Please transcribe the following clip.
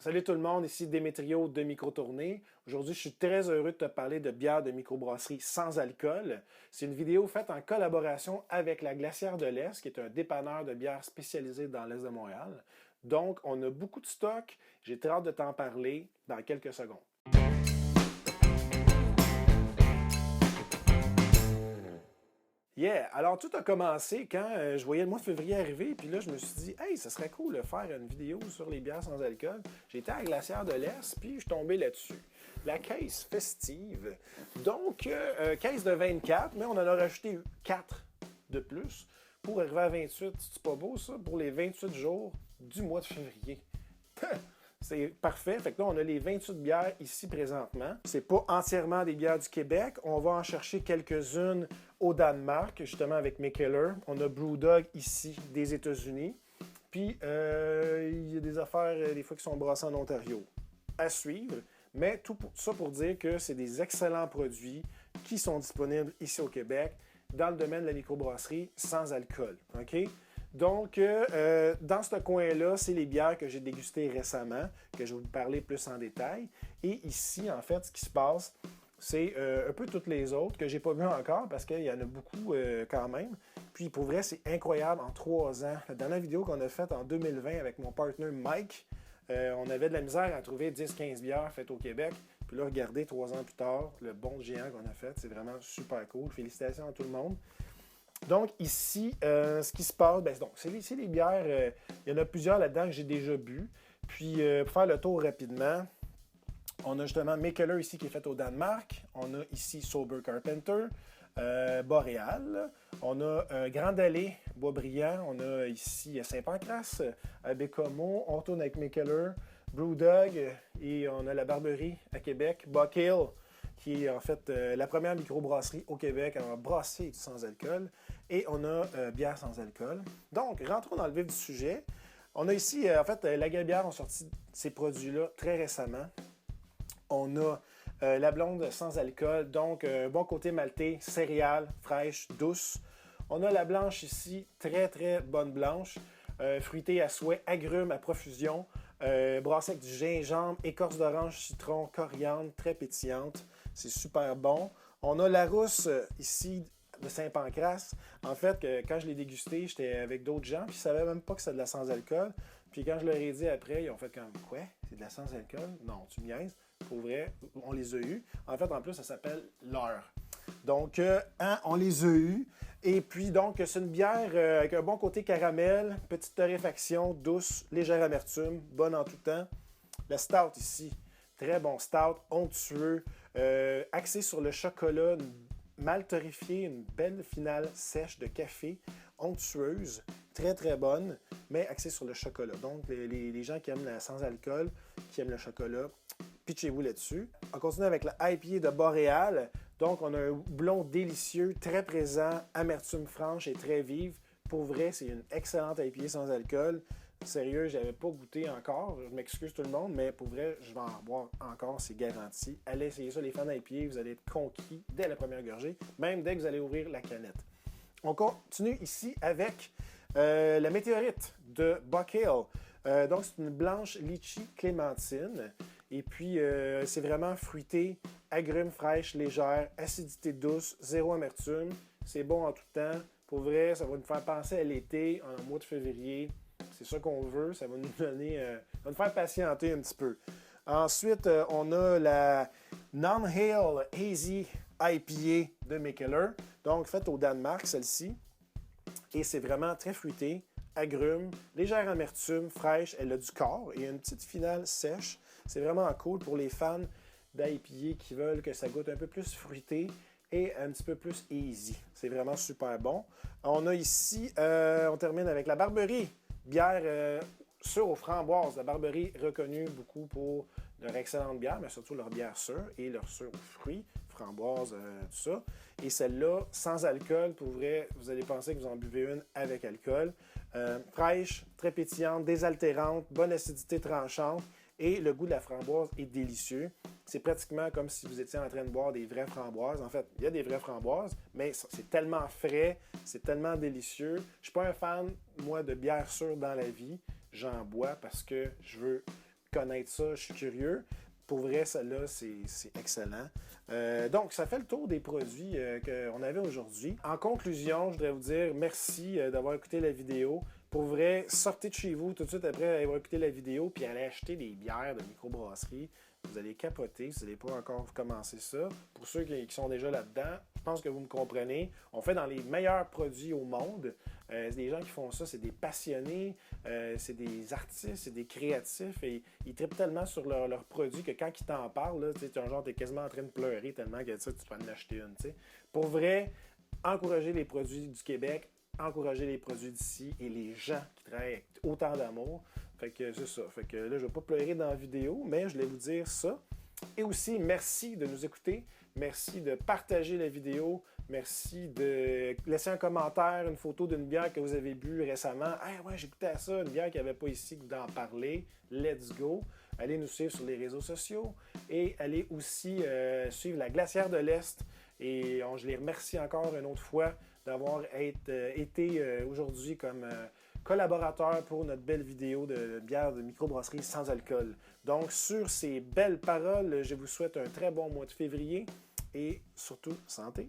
Salut tout le monde, ici Démétrio de Microtournée. Aujourd'hui, je suis très heureux de te parler de bière de microbrasserie sans alcool. C'est une vidéo faite en collaboration avec la Glacière de l'Est, qui est un dépanneur de bière spécialisé dans l'Est de Montréal. Donc, on a beaucoup de stock. J'ai très hâte de t'en parler dans quelques secondes. Yeah! Alors, tout a commencé quand je voyais le mois de février arriver, puis là, je me suis dit, hey, ça serait cool de faire une vidéo sur les bières sans alcool. J'étais à la Glacière de l'Est, puis je suis tombé là-dessus. La caisse festive. Donc, caisse de 24, mais on en a rajouté 4 de plus pour arriver à 28. C'est pas beau, ça? Pour les 28 jours du mois de février. C'est parfait. Fait que là, on a les 28 bières ici présentement. C'est pas entièrement des bières du Québec. On va en chercher quelques-unes au Danemark, justement avec Mikkeller. On a Brewdog ici, des États-Unis. Puis, il y a des affaires, des fois, qui sont brassées en Ontario. À suivre. Mais tout ça pour dire que c'est des excellents produits qui sont disponibles ici au Québec dans le domaine de la microbrasserie sans alcool. OK? Donc, dans ce coin-là, c'est les bières que j'ai dégustées récemment, que je vais vous parler plus en détail. Et ici, en fait, ce qui se passe, c'est un peu toutes les autres que j'ai pas vues encore parce qu'il y en a beaucoup quand même. Puis, pour vrai, c'est incroyable en 3 ans. La dernière vidéo qu'on a faite en 2020 avec mon partner Mike, on avait de la misère à trouver 10-15 bières faites au Québec. Puis là, regardez, 3 ans plus tard, le bond géant qu'on a fait, c'est vraiment super cool. Félicitations à tout le monde. Donc, ici, ce qui se passe, c'est les bières. Il y en a plusieurs là-dedans que j'ai déjà bu. Puis, pour faire le tour rapidement, on a justement Mikkeller ici qui est fait au Danemark. On a ici Sober Carpenter, Boréal. On a Grand Allée, Boisbriand. On a ici Saint-Pancras, Bécomo. On retourne avec Mikkeller, Brewdog. Et on a la Barberie à Québec, Buck Hill, qui est en fait la première microbrasserie au Québec à brasser du sans-alcool. Et on a bière sans alcool. Donc, rentrons dans le vif du sujet. On a ici, la Gabière ont sorti ces produits-là très récemment. On a la blonde sans alcool, donc un bon côté maltais, céréales, fraîche, douce. On a la blanche ici, très très bonne blanche, fruitée à souhait, agrumes à profusion, brassée avec du gingembre, écorce d'orange, citron, coriandre, très pétillante. C'est super bon. On a la rousse ici de Saint-Pancras. En fait, quand je l'ai dégusté, j'étais avec d'autres gens, puis ils ne savaient même pas que c'était de la sans-alcool. Puis quand je leur ai dit après, ils ont fait comme quoi? C'est de la sans-alcool? Non, tu me niaises. Pour vrai, on les a eus. En fait, en plus, ça s'appelle l'heure. Donc, on les a eus. Et puis, donc, c'est une bière avec un bon côté caramel, petite torréfaction, douce, légère amertume, bonne en tout temps. Le stout ici, très bon stout, onctueux, axé sur le chocolat, mal torréfié, une belle finale sèche de café, onctueuse, très très bonne, mais axée sur le chocolat. Donc, les gens qui aiment la sans-alcool, qui aiment le chocolat, pitchez-vous là-dessus. On continue avec la IPA de Boréal. Donc, on a un blond délicieux, très présent, amertume franche et très vive. Pour vrai, c'est une excellente IPA sans alcool. Sérieux, je n'avais pas goûté encore. Je m'excuse tout le monde, mais pour vrai, je vais en boire encore, c'est garanti. Allez essayer ça, les fans d'IPA, vous allez être conquis dès la première gorgée, même dès que vous allez ouvrir la canette. On continue ici avec la météorite de Buck Hill. Donc, c'est une blanche litchi clémentine. Et puis, c'est vraiment fruité, agrumes fraîches, légères, acidité douce, zéro amertume. C'est bon en tout temps. Pour vrai, ça va nous faire penser à l'été, en mois de février. C'est ça qu'on veut. Ça va nous donner, va nous faire patienter un petit peu. Ensuite, on a la Non-Hail Hazy IPA de Mikkeller. Donc, faite au Danemark, celle-ci. Et c'est vraiment très fruité, agrumes, légère amertume, fraîche. Elle a du corps et une petite finale sèche. C'est vraiment cool pour les fans d'IPA qui veulent que ça goûte un peu plus fruité et un petit peu plus easy. C'est vraiment super bon. On a ici, on termine avec la Barberie, bière sûre aux framboises. La Barberie reconnue beaucoup pour leur excellente bière, mais surtout leur bière sûre et leur sûre aux fruits, framboises, tout ça. Et celle-là, sans alcool, pour vrai, vous allez penser que vous en buvez une avec alcool. Fraîche, très pétillante, désaltérante, bonne acidité tranchante. Et le goût de la framboise est délicieux. C'est pratiquement comme si vous étiez en train de boire des vraies framboises. En fait, il y a des vraies framboises, mais c'est tellement frais, c'est tellement délicieux. Je ne suis pas un fan, moi, de bière sûre dans la vie. J'en bois parce que je veux connaître ça, je suis curieux. Pour vrai, celle-là, c'est excellent. Donc, ça fait le tour des produits qu'on avait aujourd'hui. En conclusion, je voudrais vous dire merci d'avoir écouté la vidéo. Pour vrai, sortez de chez vous tout de suite après avoir écouté la vidéo, puis allez acheter des bières de microbrasserie. Vous allez capoter si vous n'avez pas encore commencé ça. Pour ceux qui sont déjà là-dedans, je pense que vous me comprenez. On fait dans les meilleurs produits au monde. C'est des gens qui font ça, c'est des passionnés, c'est des artistes, c'est des créatifs. Et ils trippent tellement sur leurs produits que quand ils t'en parlent, tu es quasiment en train de pleurer tellement que tu peux en acheter une. T'sais. Pour vrai, encouragez les produits du Québec, encouragez les produits d'ici et les gens qui travaillent avec autant d'amour. Fait que c'est ça. Fait que là, je ne vais pas pleurer dans la vidéo, mais je voulais vous dire ça. Et aussi, merci de nous écouter. Merci de partager la vidéo. Merci de laisser un commentaire, une photo d'une bière que vous avez bu récemment. Ah ouais, j'ai goûté à ça, une bière qu'il n'y avait pas ici, d'en parler. Let's go. Allez nous suivre sur les réseaux sociaux et allez aussi suivre la Glacière de l'Est. Et je les remercie encore une autre fois d'avoir été aujourd'hui comme collaborateur pour notre belle vidéo de bière de microbrasserie sans alcool. Donc, sur ces belles paroles, je vous souhaite un très bon mois de février et surtout, santé!